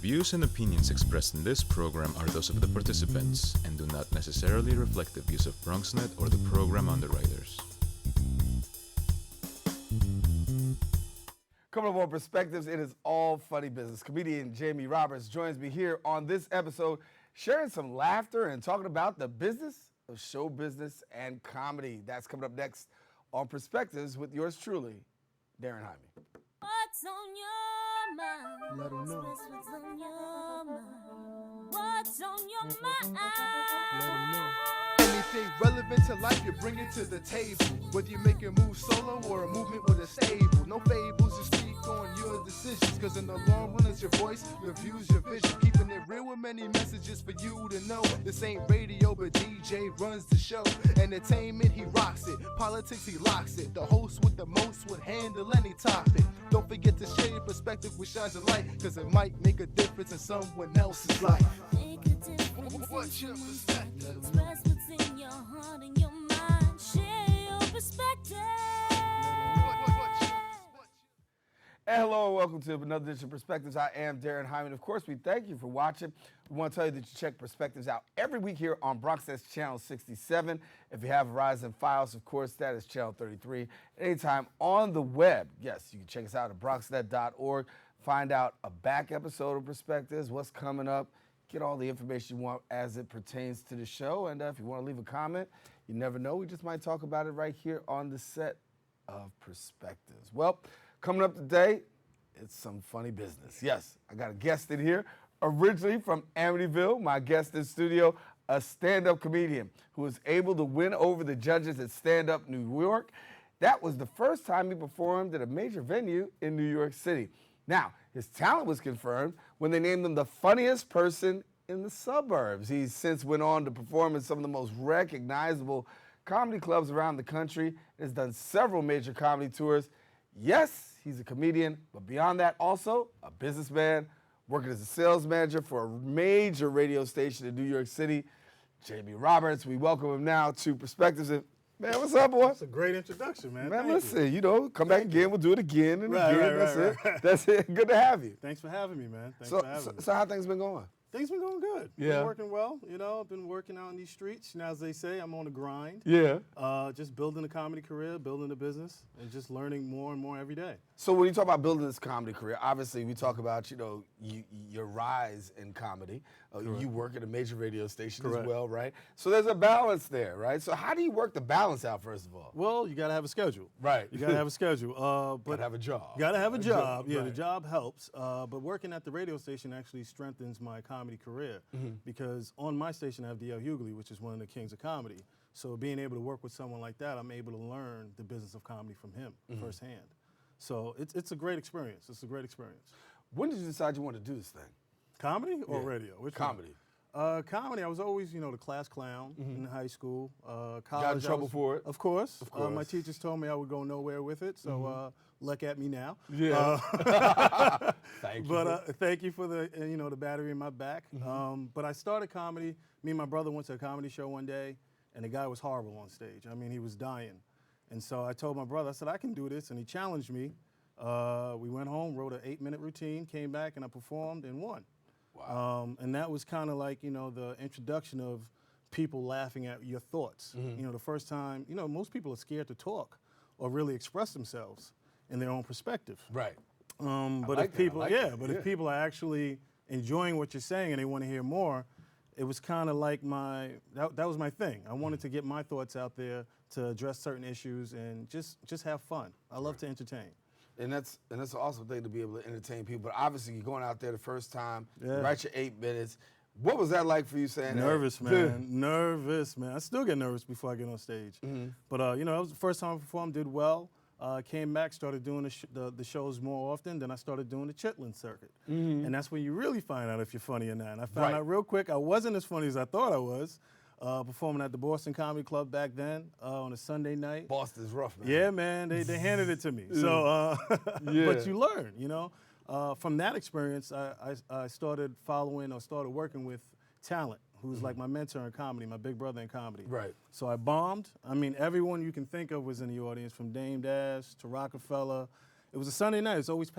views and opinions expressed in this program are those of the participants and do not necessarily reflect the views of BronxNet or the program underwriters. Coming up on Perspectives, it is all funny business. Comedian Jaime Roberts joins me here on this episode, sharing some laughter and talking about the business of show business and comedy. That's coming up next on Perspectives with yours truly, Daren Jaime. What's on your mind? Let 'em know. Express what's on your mind. What's on your mind? Let 'em know. Anything relevant to life, you bring it to the table. Whether you make a move solo or a movement with a stable. No fables, you speak on your decisions. Cause in the long run, it's your voice, your views, your vision. Keeping it real with many messages for you to know. This ain't radio, but DJ runs the show. Entertainment, he rocks it. Politics, he locks it. The host with the most would handle any topic. Don't forget to share your perspective with shines of light. Cause it might make a difference in someone else's life. Make a difference. What's your perspective? Express what's in your heart and your mind. Share your perspective. And hello and welcome to another edition of Perspectives. I am Daren Jaime. And of course, we thank you for watching. We want to tell you that you check Perspectives out every week here on BronxNet's Channel 67. If you have Verizon Files, of course, that is Channel 33. Anytime on the web, yes, you can check us out at bronxnet.org. Find out a back episode of Perspectives, what's coming up, get all the information you want as it pertains to the show. And if you want to leave a comment, you never know. We just might talk about it right here on the set of Perspectives. Well, coming up today, it's some funny business. Yes, I got a guest in here, originally from Amityville. My guest in studio, a stand-up comedian who was able to win over the judges at Stand Up New York. That was the first time he performed at a major venue in New York City. Now, his talent was confirmed when they named him the funniest person in the suburbs. He's since went on to perform in some of the most recognizable comedy clubs around the country, has done several major comedy tours. Yes, he's a comedian, but beyond that, also a businessman, working as a sales manager for a major radio station in New York City. Jaime Roberts, we welcome him now to Perspectives. Man, what's up, boy? That's a great introduction, man. Man, Thank listen, you. come back again. We'll do it again and again. That's it. That's it. Good to have you. Thanks for having me, man. Thanks for having me. So how things been going? Things been going good. Yeah. Been working well. You know, I've been working out in these streets. Now, as they say, I'm on the grind. Yeah. Just building a comedy career, building a business, and just learning more and more every day. So when you talk about building this comedy career, obviously we talk about, your rise in comedy. You work at a major radio station as well, right? So there's a balance there, right? So how do you work the balance out, first of all? Well, you got to have a schedule. Right. You got to have a schedule. But Gotta have a job. Got to have a job. Yeah, right. the job helps. But working at the radio station actually strengthens my comedy career because on my station I have D.L. Hughley, which is one of the kings of comedy. So being able to work with someone like that, I'm able to learn the business of comedy from him firsthand. So it's a great experience. It's a great experience. When did you decide you wanted to do this thing? Comedy or radio? Which Comedy. one? Comedy. I was always, the class clown in high school. College. Got in trouble for it? Of course. Of course. My teachers told me I would go nowhere with it. So look at me now. Yeah. Thank you. But thank you for the the battery in my back. But I started comedy. Me and my brother went to a comedy show one day, and the guy was horrible on stage. I mean, he was dying. And so I told my brother, I said, I can do this. And he challenged me. We went home, wrote an 8-minute routine, came back, and I performed and won. Wow. And that was kind of like, the introduction of people laughing at your thoughts. The first time, most people are scared to talk or really express themselves in their own perspective. Right. But like if people, that. I like that. if people are actually enjoying what you're saying and they want to hear more, it was kind of like that was my thing. I wanted to get my thoughts out there to address certain issues and just have fun. I love to entertain. And that's an awesome thing to be able to entertain people. But obviously, you're going out there the first time, you write your 8 minutes. What was that like for you saying Nervous, that? man. Nervous, man. I still get nervous before I get on stage. But, it was the first time I performed, did well. Came back, started doing the shows more often. Then I started doing the Chitlin circuit. And that's when you really find out if you're funny or not. And I found out real quick I wasn't as funny as I thought I was. Performing at the Boston Comedy Club back then on a Sunday night. Boston's rough, man. Yeah, man, they handed it to me. So, but you learn, From that experience, I started started working with talent, who's like my mentor in comedy, my big brother in comedy. Right. So I bombed. I mean, everyone you can think of was in the audience, from Dame Dash to Rockefeller. It was a Sunday night. It was always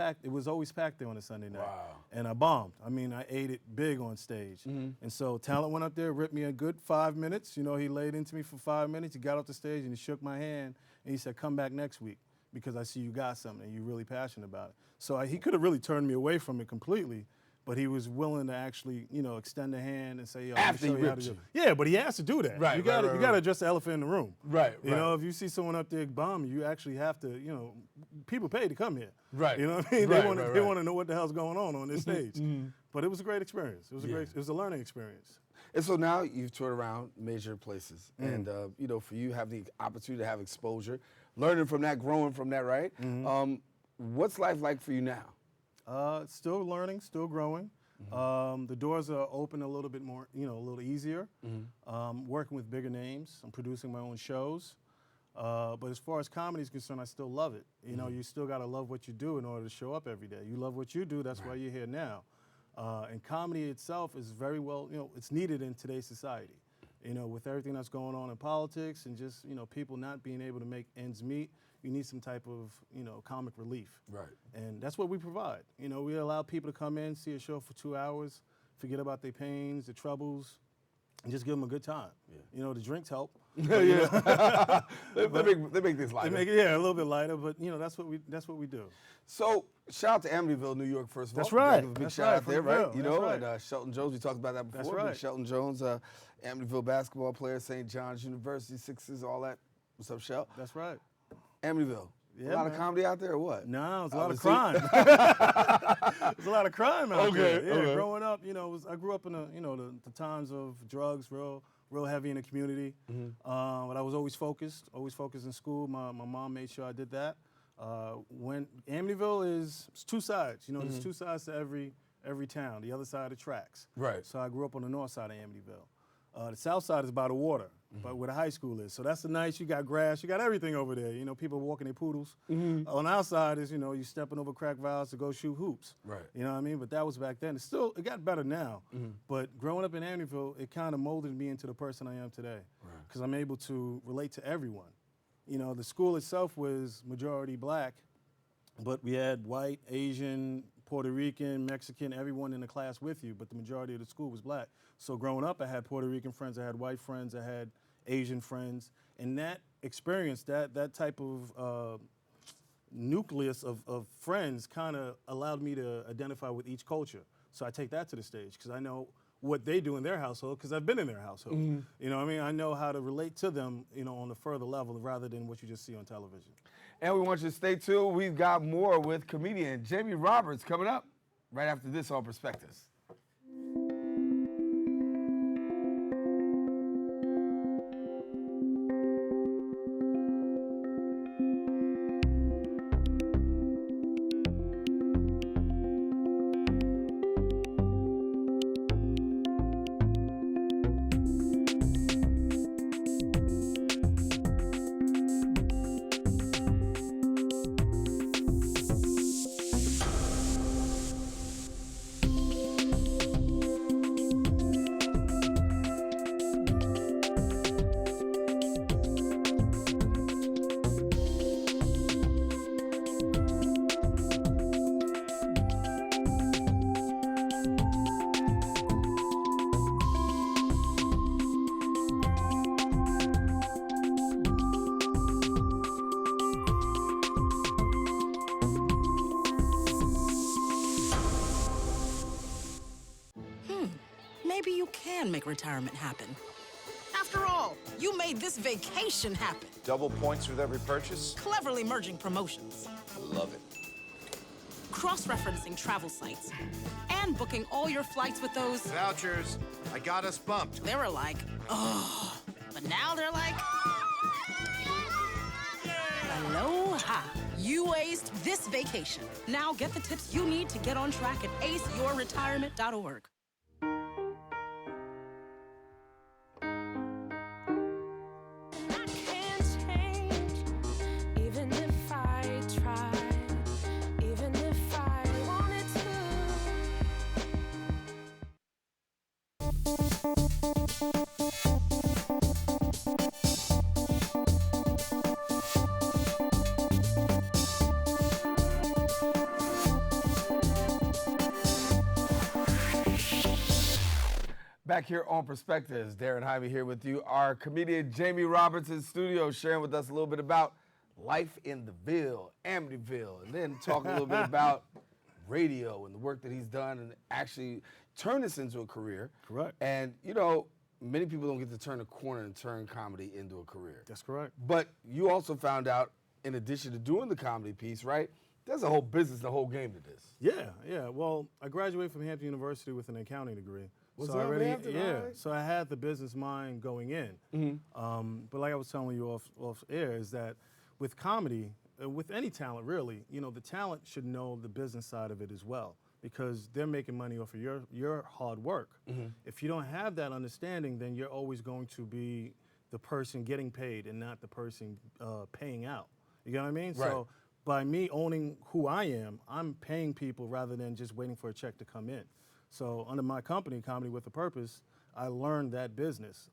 packed there on a Sunday night. Wow. And I bombed. I mean, I ate it big on stage. And so Talent went up there, ripped me a good 5 minutes. You know, he laid into me for 5 minutes. He got off the stage and he shook my hand and he said, "Come back next week because I see you got something and you're really passionate about it." So he could have really turned me away from it completely, but he was willing to actually, you know, extend a hand and say, "Yo, let me After he show you how to ripped do you. it." Yeah, but he has to do that. Right, You got right, to address the elephant in the room. Right, You know, if you see someone up there bombing, you actually have to, you know, people pay to come here. Right. You know what I mean? Right, They right. want to know what the hell's going on this stage. But it was a great experience. It was a learning experience. And so now you've toured around major places, and you know, for you having the opportunity to have exposure, learning from that, growing from that, right? What's life like for you now? Still learning, still growing. The doors are open a little bit more, you know, a little easier. Working with bigger names. I'm producing my own shows. But as far as comedy is concerned, I still love it. You know, you still got to love what you do in order to show up every day. You love what you do, that's why you're here now. And comedy itself is very well, you know, it's needed in today's society. You know, with everything that's going on in politics and just, you know, people not being able to make ends meet, you need some type of, you know, comic relief. Right. And that's what we provide. You know, we allow people to come in, see a show for 2 hours, forget about their pains, their troubles, and just give them a good time. Yeah. You know, the drinks help. They make this lighter. They make it, a little bit lighter, but you know, that's what we do. So shout out to Amityville, New York, first of all. That's right. Give a big That's shout right, out there, from the right? Ville. You That's know, right. and Shelton Jones, we talked about that before. That's Big right. Shelton Jones, Amityville basketball player, St. John's University, Sixers, all that. What's up, Shel? That's right. Amityville. Yeah, a lot of man. comedy out there or what? No, it's a lot of see- crime. There's a lot of crime out there. Yeah, okay. growing up, you know, I grew up in the times of drugs, real heavy in the community. But I was always focused in school. My mom made sure I did that. When Amityville it's two sides. You know, there's two sides to every town. The other side of the tracks. Right. So I grew up on the north side of Amityville. The south side is by the water, but where the high school is. So that's the nice. You got grass. You got everything over there. You know, people walking their poodles. On our side is, you know, you stepping over crack vials to go shoot hoops. Right. You know what I mean? But that was back then. It got better now. But growing up in Amityville, it kind of molded me into the person I am today. Because I'm able to relate to everyone. You know, the school itself was majority black, but we had white, Asian, Puerto Rican, Mexican, everyone in the class with you, but the majority of the school was black. So growing up, I had Puerto Rican friends, I had white friends, I had Asian friends, and that experience, that type of nucleus of friends kind of allowed me to identify with each culture. So I take that to the stage because I know what they do in their household because I've been in their household. You know what I mean? I know how to relate to them, you know, on a further level rather than what you just see on television. And we want you to stay tuned. We've got more with comedian Jaime Roberts coming up right after this on Perspectives. Maybe you can make retirement happen. After all, you made this vacation happen, Double points with every purchase? cleverly merging promotions, Love it. cross-referencing travel sites, and booking all your flights with those. Vouchers. I got us bumped. They were like, oh, but now they're like, aloha. You aced this vacation. Now get the tips you need to get on track at aceyourretirement.org. I can't change, even if I tried, even if I wanted to. Back here on Perspectives, Daren Jaime here with you. Our comedian Jaime Roberts in studio sharing with us a little bit about life in the Ville, Amityville, and then talking a little bit about radio and the work that he's done and actually turned this into a career. Correct. And, you know, many people don't get to turn a corner and turn comedy into a career. That's correct. But you also found out, in addition to doing the comedy piece, right, there's a whole business, the whole game to this. Yeah. Well, I graduated from Hampton University with an accounting degree. Was so that I already, Hampton? yeah. All right. So I had the business mind going in. But like I was telling you off air, is that with comedy, with any talent really, you know, the talent should know the business side of it as well, because they're making money off of your hard work. If you don't have that understanding, then you're always going to be the person getting paid and not the person paying out. You get what I mean? Right. So by me owning who I am, I'm paying people rather than just waiting for a check to come in. So under my company, Comedy with a Purpose, I learned that business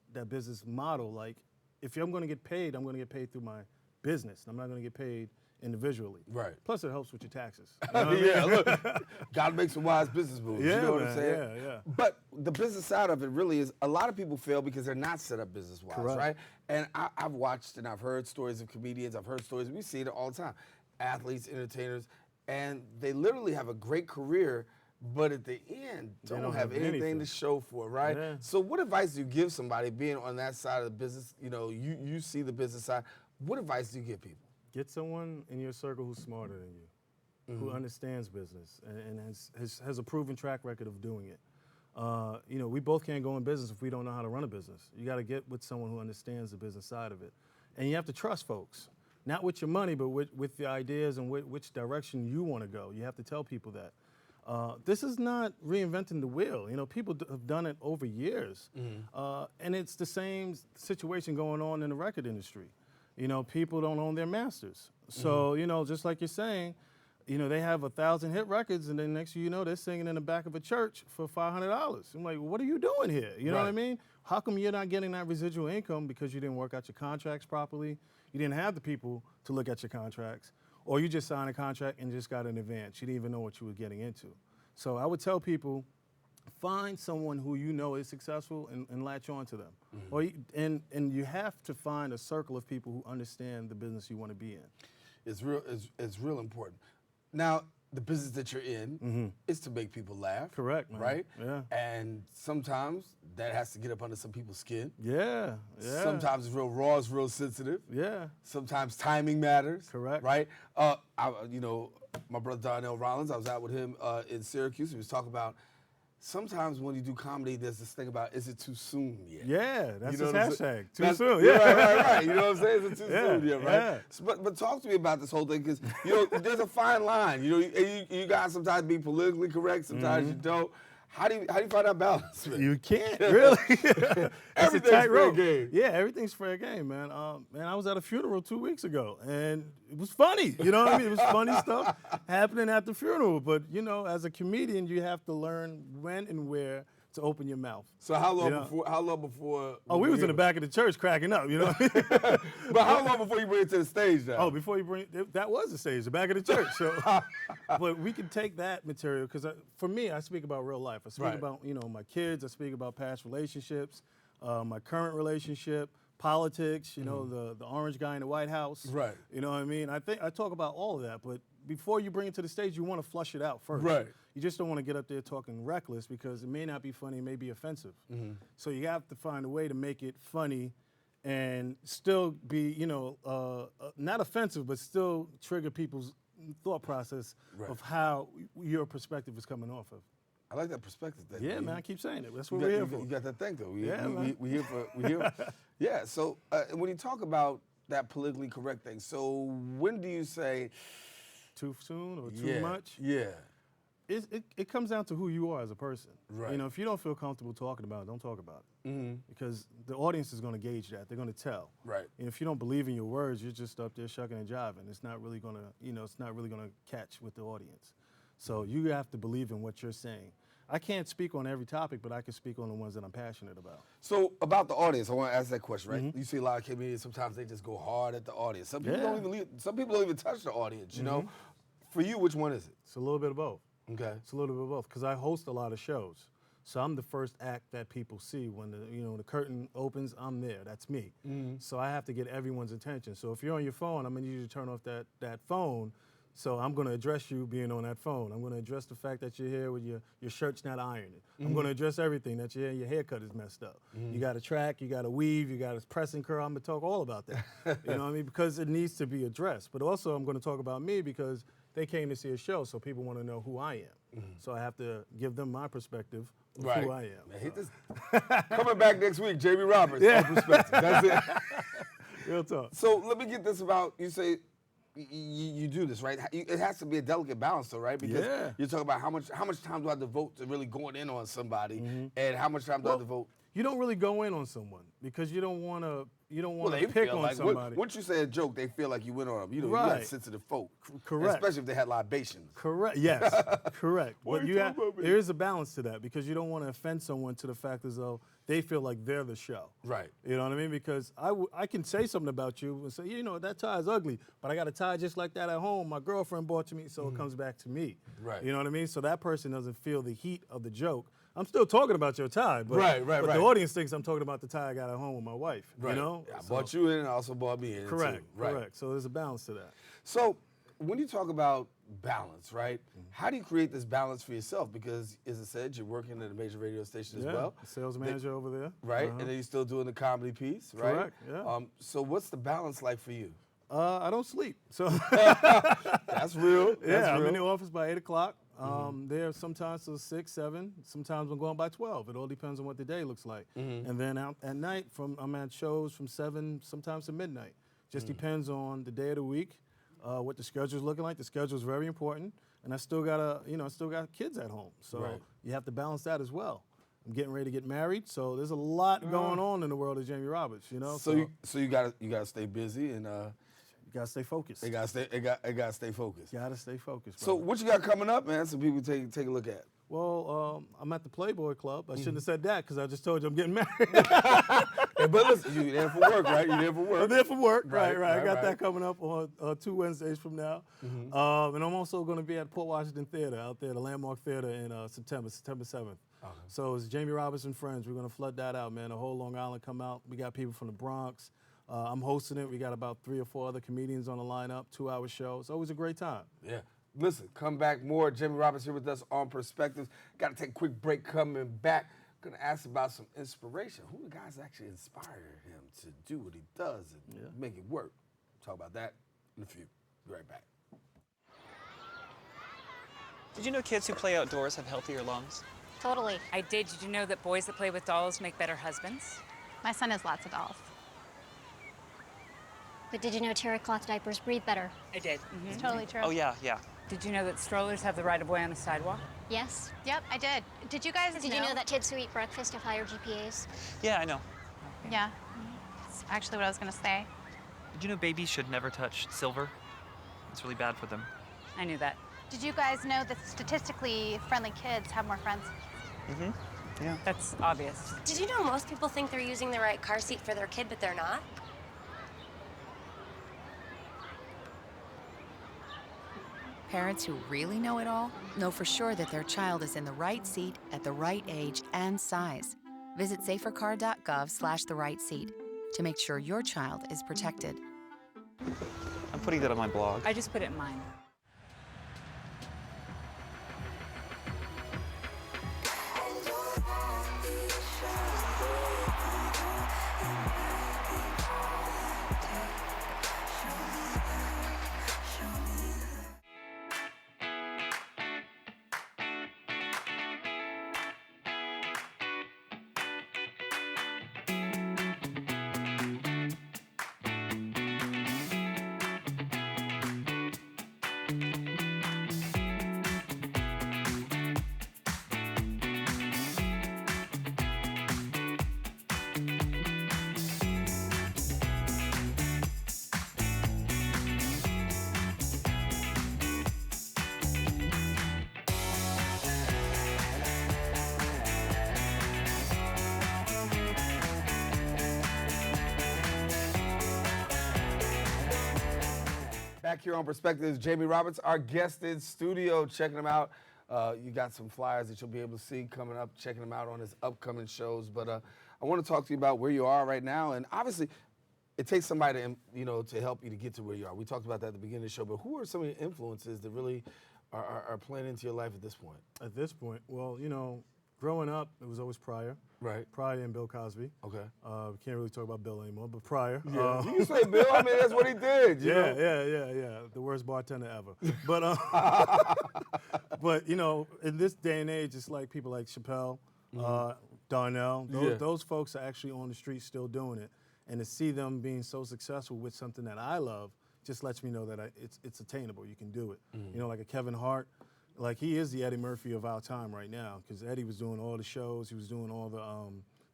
model. Like, if I'm going to get paid, I'm going to get paid through my business. I'm not going to get paid individually. Right. Plus, it helps with your taxes. You know what I mean? Yeah, look, gotta make some wise business moves. Yeah, you know what I'm man, saying? yeah. But the business side of it really is, a lot of people fail because they're not set up business-wise, Correct. right? And I've watched and I've heard stories of comedians, I've heard stories, we see it all the time, athletes, entertainers, and they literally have a great career, but at the end, don't have anything to show for it, right? Yeah. So what advice do you give somebody being on that side of the business? You know, you see the business side. What advice do you give people? Get someone in your circle who's smarter than you, who understands business and has a proven track record of doing it. You know, we both can't go in business if we don't know how to run a business. You got to get with someone who understands the business side of it. And you have to trust folks, not with your money, but with the ideas and which direction you want to go. You have to tell people that. This is not reinventing the wheel. You know, people have done it over years. And it's the same situation going on in the record industry. You know, people don't own their masters. So, you know, just like you're saying, you know, they have 1,000 hit records, and then next thing you know, they're singing in the back of a church for $500. I'm like, what are you doing here? You know what I mean? How come you're not getting that residual income? Because you didn't work out your contracts properly, you didn't have the people to look at your contracts, or you just signed a contract and just got an advance. You didn't even know what you were getting into. So I would tell people, find someone who you know is successful and latch on to them. And you have to find a circle of people who understand the business you want to be in. It's real important. Now, the business that you're in is to make people laugh. Correct, man. Right? Yeah. And sometimes that has to get up under some people's skin. Yeah. Sometimes it's real raw, it's real sensitive. Yeah. Sometimes timing matters. Correct. Right? You know, my brother Darnell Rollins, I was out with him in Syracuse. He was talking about, sometimes when you do comedy, there's this thing about, is it too soon yet? Yeah, that's You know his what I'm hashtag. saying? Too soon. Yeah, right. You know what I'm saying? Is it too soon yet, right? Yeah. So, but talk to me about this whole thing, because, you know, there's a fine line. You know, you guys sometimes be politically correct, sometimes you don't. How do you find that balance, man? You can't, really. Everything's fair game. Yeah, everything's fair game, man. Man, I was at a funeral 2 weeks ago, and it was funny. You know what I mean? It was funny stuff happening at the funeral. But, you know, as a comedian, you have to learn when and where to open your mouth. So how long You know? before? How long before? Oh, we was in the back of the church cracking up, you know what I mean? But how long before you bring it to the stage, now? Oh, before you bring that was the stage, the back of the church. So, but we can take that material, because for me, I speak about real life. I speak about, you know, my kids. I speak about past relationships, my current relationship, politics. You know, the orange guy in the White House. Right. You know what I mean? I talk about all of that, but before you bring it to the stage, you want to flush it out first. Right. You just don't want to get up there talking reckless, because it may not be funny, it may be offensive. So you have to find a way to make it funny and still be, you know, not offensive, but still trigger people's thought process of how your perspective is coming off of. I like that perspective thing. Yeah, man, I keep saying it. That's what we're here for. You got that thing, though. Man. We here for. Yeah. So when you talk about that politically correct thing, so when do you say too soon or too much? Yeah. It comes down to who you are as a person. Right. You know, if you don't feel comfortable talking about it, don't talk about it. Because the audience is going to gauge that. They're going to tell. Right. And if you don't believe in your words, you're just up there shucking and jiving. It's not really going to, you know, it's not really going to catch with the audience. So you have to believe in what you're saying. I can't speak on every topic, but I can speak on the ones that I'm passionate about. So about the audience, I want to ask that question, right? You see a lot of comedians, sometimes they just go hard at the audience. Some people some people don't even touch the audience, you know? For you, which one is it? It's a little bit of both. Okay. It's a little bit of both, because I host a lot of shows. So I'm the first act that people see. When the curtain opens, I'm there. That's me. So I have to get everyone's attention. So if you're on your phone, I'm gonna need you to turn off that phone. So I'm gonna address you being on that phone. I'm gonna address the fact that you're here with your shirt's not ironing. I'm gonna address everything that you're here, your haircut is messed up. You got a track, you got a weave, you got a press and curl. I'm gonna talk all about that. You know what I mean? Because it needs to be addressed. But also I'm gonna talk about me because they came to see a show, so people want to know who I am. So I have to give them my perspective of who I am. Man, he just coming back next week, Jamie Roberts. On Perspective. That's it. Real talk. So let me get this about, you say you do this, right? It has to be a delicate balance, though, right? Because you're talking about how much time do I devote to really going in on somebody, and how much time do I devote? You don't really go in on someone because you don't want to They pick feel on like, somebody. Once you say a joke, they feel like you went on them. You Right. got sensitive folk. Correct. Especially if they had libations. Correct. Yes. Correct. Why But you talking about me? there is a balance to that because you don't want to offend someone to the fact as though they feel like they're the show. Right. You know what I mean? Because I can say something about you and say, that tie is ugly, but I got a tie just like that at home. My girlfriend bought to me, so it comes back to me. Right. You know what I mean? So that person doesn't feel the heat of the joke. I'm still talking about your tie, but, Right. but the audience thinks I'm talking about the tie I got at home with my wife. Right. You know? I bought you in and I also bought me in. Correct. Too. Right. Correct. So there's a balance to that. So when you talk about balance, right? How do you create this balance for yourself? Because, as I said, you're working at a major radio station as well. Sales manager over there. Right, and then you're still doing the comedy piece, right? Correct, yeah. So what's the balance like for you? I don't sleep. So That's real. That's I'm real. in the office by 8 o'clock. There sometimes till 6, 7. Sometimes I'm going by 12. It all depends on what the day looks like. And then out at night, I'm at shows from 7, sometimes to midnight. Just depends on the day of the week, what the schedule's looking like. The schedule's very important, and I still got kids at home. So you have to balance that as well. I'm getting ready to get married, so there's a lot going on in the world of Jamie Roberts. So you gotta stay busy and you gotta stay focused. it gotta stay focused. Gotta stay focused. So brother. what you got coming up, man? So people take a look at. Well, I'm at the Playboy Club. I shouldn't have said that because I just told you I'm getting married. Hey, but listen, you're there for work, right? You're there for work. I'm there for work. Right. I got right. that coming up on 2 Wednesdays from now. And I'm also going to be at Port Washington Theater out there, the Landmark Theater in September 7th. So it's Jamie Roberts and Friends. We're going to flood that out, man. The whole Long Island come out. We got people from the Bronx. I'm hosting it. We got about 3 or 4 other comedians on the lineup, 2-hour show. It's always a great time. Yeah. Listen, come back more. Jamie Roberts here with us on Perspectives. Got to take a quick break. Coming back, going to ask about some inspiration. Who the guys actually inspired him to do what he does and make it work? Talk about that in a few. Be right back. Did you know kids who play outdoors have healthier lungs? Totally. I did. Did you know that boys that play with dolls make better husbands? My son has lots of dolls. But did you know terry cloth diapers breathe better? I did. It's totally true. Oh, yeah. Did you know that strollers have the right of way on a sidewalk? Yes. Yep, I did. Did you guys Did you know that kids who eat breakfast have higher GPAs? Yeah, I know. Yeah. That's actually what I was going to say. Did you know babies should never touch silver? It's really bad for them. I knew that. Did you guys know that statistically friendly kids have more friends? Yeah. That's obvious. Did you know most people think they're using the right car seat for their kid, but they're not? Parents who really know it all know for sure that their child is in the right seat at the right age and size. Visit safercar.gov/the right seat to make sure your child is protected. I'm putting that on my blog. I just put it in mine. Back here on Perspectives, Jamie Roberts, our guest in studio, checking him out. You got some flyers that you'll be able to see coming up, checking them out on his upcoming shows. But I want to talk to you about where you are right now. And obviously, it takes somebody to help you to get to where you are. We talked about that at the beginning of the show. But who are some of your influences that really are playing into your life at this point? At this point, well, growing up, it was always Pryor. Right. Pryor and Bill Cosby. Okay. We can't really talk about Bill anymore, but Pryor. Yeah. You can say Bill. I mean, that's what he did. You know? Yeah. The worst bartender ever. But, but in this day and age, it's like people like Chappelle, Darnell. Those folks are actually on the street still doing it. And to see them being so successful with something that I love just lets me know that it's attainable. You can do it. Like a Kevin Hart. Like, he is the Eddie Murphy of our time right now, because Eddie was doing all the shows, he was doing all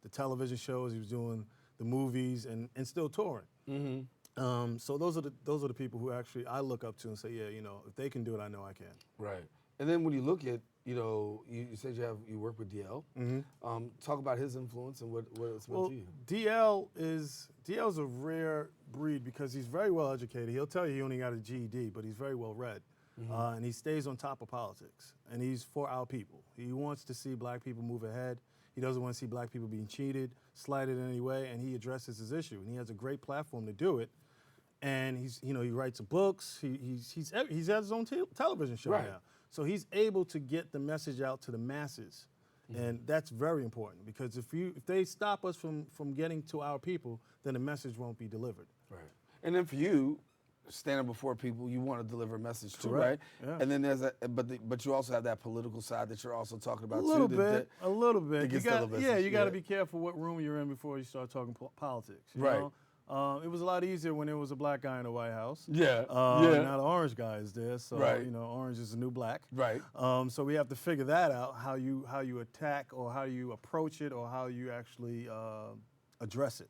the television shows, he was doing the movies, and still touring. So those are the people who actually I look up to and say, yeah, if they can do it, I know I can. Right. And then when you look at, you said you work with DL. Talk about his influence and what it's meant to you. DL's a rare breed because he's very well educated. He'll tell you he only got a GED, but he's very well read. And he stays on top of politics, and he's for our people. He wants to see black people move ahead. He doesn't want to see black people being cheated, slighted in any way, and he addresses his issue. And he has a great platform to do it. And he writes books. He has his own television show now, so he's able to get the message out to the masses, and that's very important because if they stop us from getting to our people, then the message won't be delivered. Right. And then for you, standing before people, you want to deliver a message too, Correct. right? Yeah. And then there's but you also have that political side that you're also talking about a too. little bit. You got to be careful what room you're in before you start talking politics. You know? It was a lot easier when there was a black guy in the White House. Now the orange guy is there, so orange is the new black. Right. So we have to figure that out, how you attack or how you approach it or how you actually address it.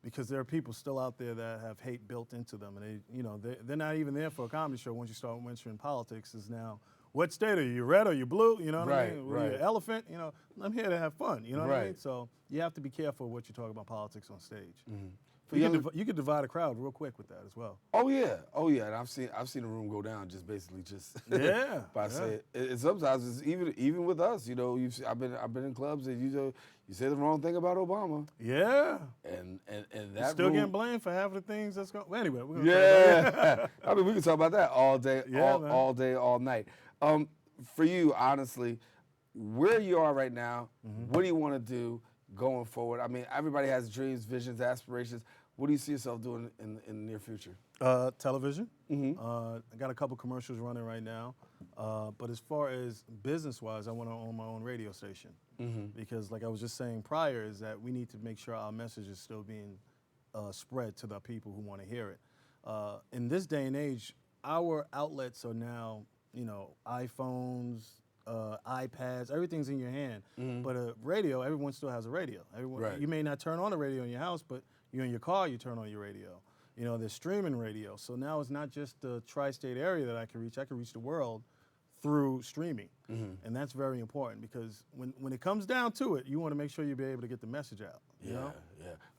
Because there are people still out there that have hate built into them, and they're not even there for a comedy show. Once you start mentioning politics, is now what state are you? You red or you blue? You know what I mean? Are you an elephant? I'm here to have fun. You know what I mean? So you have to be careful what you talk about politics on stage. You could divide a crowd real quick with that as well. Oh yeah. And I've seen a room go down just by saying it. And sometimes it's even with us. I've been in clubs and you say the wrong thing about Obama. Yeah. And that you're still room, getting blamed for half the things that's going. Well, anyway, we're gonna talk about that. I mean, we can talk about that all day, all day, all night. For you, honestly, where you are right now, what do you want to do going forward? I mean, everybody has dreams, visions, aspirations. What do you see yourself doing in the near future? Television. I got a couple commercials running right now. But as far as business-wise, I want to own my own radio station. Because like I was just saying prior, is that we need to make sure our message is still being spread to the people who want to hear it. In this day and age, our outlets are now, iPhones, iPads, everything's in your hand. But a radio, everyone still has a radio. You may not turn on the radio in your house, but you're in your car, you turn on your radio. There's streaming radio. So now it's not just the tri-state area that I can reach the world through streaming. And that's very important because when it comes down to it, you want to make sure you'll be able to get the message out. You know?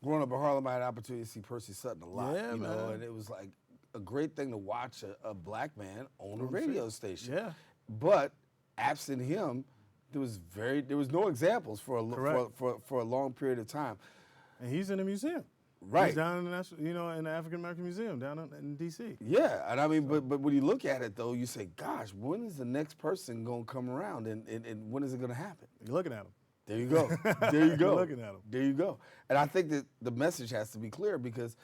Growing up in Harlem, I had an opportunity to see Percy Sutton a lot. Yeah, man. And it was like a great thing to watch a black man own a radio station. Yeah. But absent him, there was no examples for a long period of time. And he's in a museum. Right. He's down in the in the African American Museum down in D.C. Yeah, and I mean, but when you look at it though, you say, gosh, when is the next person gonna come around, and when is it gonna happen? You're looking at him. There you go. There you go. You're looking at him. There you go. And I think that the message has to be clear because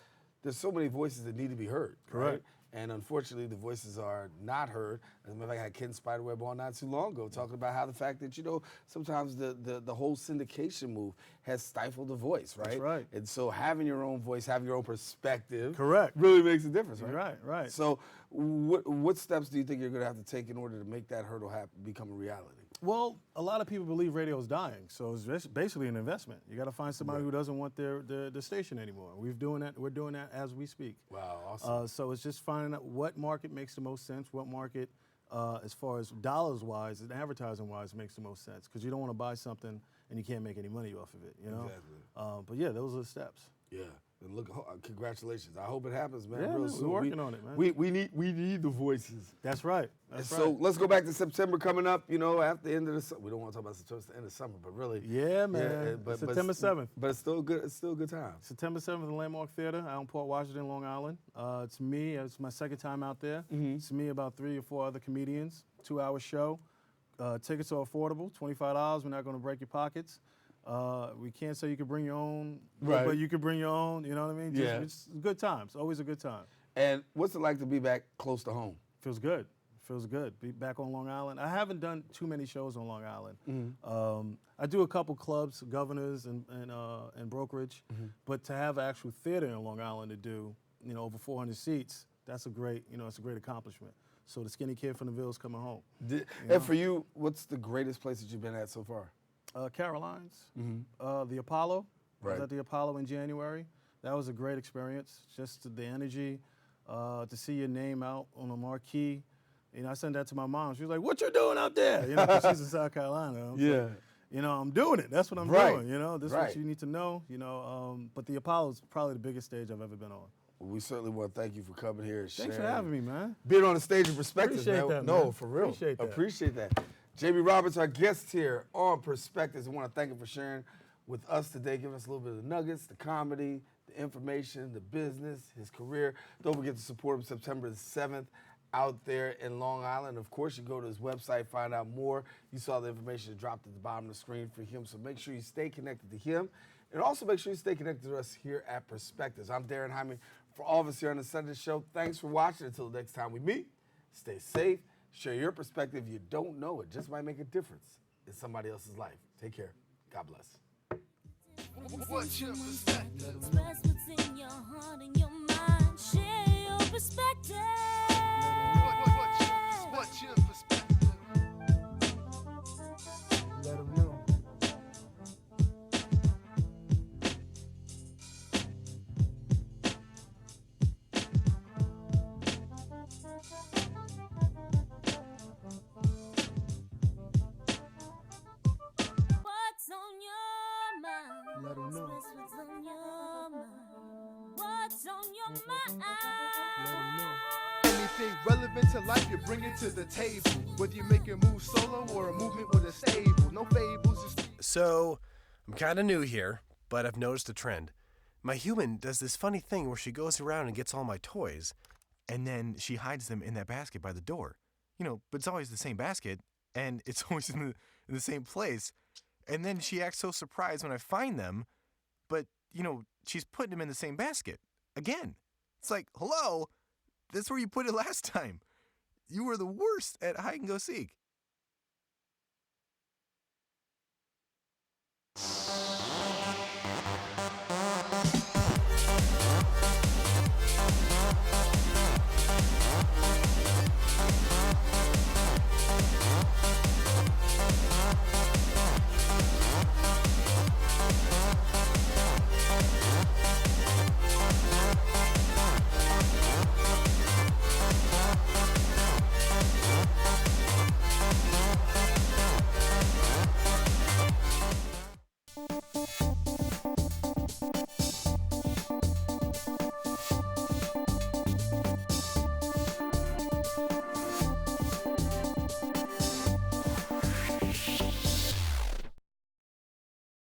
there's so many voices that need to be heard. Correct. Right? And unfortunately, the voices are not heard. As a matter of fact, I had Ken Spiderweb on not too long ago talking about how the fact that, sometimes the whole syndication move has stifled the voice, right? That's right. And so having your own voice, having your own perspective Correct. really makes a difference, right? Right. So what steps do you think you're going to have to take in order to make that hurdle become a reality? Well, a lot of people believe radio is dying, so it's basically an investment. You got to find somebody who doesn't want their station anymore. We're doing that as we speak. Wow, awesome. So it's just finding out what market makes the most sense, what market, as far as dollars-wise and advertising-wise, makes the most sense, because you don't want to buy something and you can't make any money off of it, Exactly. But yeah, those are the steps. Yeah. And look, congratulations. I hope it happens, man. Yeah, real man, soon. we're working on it, man. We need the voices. That's right. That's So right. let's go back to September coming up. You know, after the end of the summer. We don't want to talk about September, it's the end of summer, but really. Yeah, man. September 7th. But it's still good. It's still a good time. September 7th, the Landmark Theater out in Port Washington, Long Island. It's me. It's my second time out there. It's me, about 3 or 4 other comedians. 2-hour show. Tickets are affordable, $25. We're not going to break your pockets. We can't say you can bring your own, Right. but you can bring your own. You know what I mean? Yeah. It's good times. Always a good time. And what's it like to be back close to home? Feels good. Feels good. Be back on Long Island. I haven't done too many shows on Long Island. I do a couple clubs, Governors and Brokerage, but to have an actual theater in Long Island to do, over 400 seats, that's a great, it's a great accomplishment. So the skinny kid from the Ville's coming home. And for you, what's the greatest place that you've been at so far? Carolines, the Apollo. I was Right. at the Apollo in January. That was a great experience. Just the energy, to see your name out on a marquee. I sent that to my mom. She was like, "What you doing out there?" 'Cause she's in South Carolina. I'm doing it. That's what I'm doing. This is what you need to know. But the Apollo is probably the biggest stage I've ever been on. Well, we certainly want to thank you for coming here and Thanks for sharing. having me, man. Being on the stage of Perspectives, Appreciate man. that, No, man. for real. Appreciate that. Jamie Roberts, our guest here on Perspectives. I want to thank him for sharing with us today, giving us a little bit of the nuggets, the comedy, the information, the business, his career. Don't forget to support him September the 7th out there in Long Island. Of course, you go to his website, find out more. You saw the information dropped at the bottom of the screen for him, so make sure you stay connected to him. And also make sure you stay connected to us here at Perspectives. I'm Daren Jaime. For all of us here on the Sunday Show, thanks for watching. Until the next time we meet, stay safe. Share your perspective. You don't know it. Just might make a difference in somebody else's life. Take care. God bless. What's your perspective? Express what's in your heart and your mind. Share your perspective. What's your perspective? Let them know. What's on your mind? Let 'em know. Express what's on your mind. What's on your mind? Let 'em know. Anything relevant to life, you bring it to the table. Whether you make a move solo or a movement with a stable. No fables, just So, I'm kind of new here, but I've noticed a trend. My human does this funny thing where she goes around and gets all my toys, and then she hides them in that basket by the door. But it's always the same basket, and it's always in the same place. And then she acts so surprised when I find them, but, she's putting them in the same basket. Again. It's like, hello? That's where you put it last time. You were the worst at hide and go seek.